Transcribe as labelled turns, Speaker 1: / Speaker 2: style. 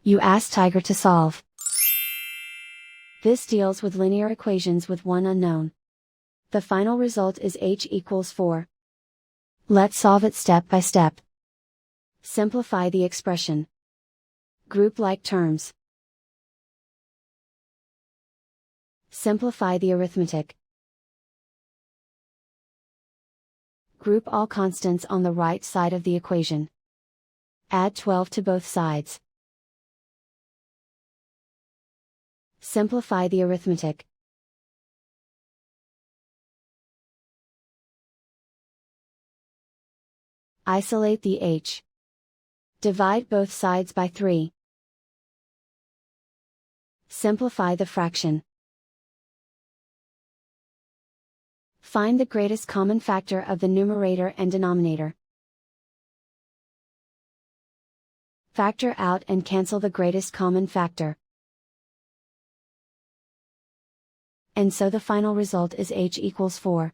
Speaker 1: You ask Tiger to solve. This deals with linear equations with one unknown. The final result is h equals 4. Let's solve it step by step. Simplify the expression. Group like terms. Simplify the arithmetic. Group all constants on the right side of the equation. Add 12 to both sides. Simplify the arithmetic. Isolate the h. Divide both sides by 3. Simplify the fraction. Find the greatest common factor of the numerator and denominator. Factor out and cancel the greatest common factor. And so the final result is h equals 4.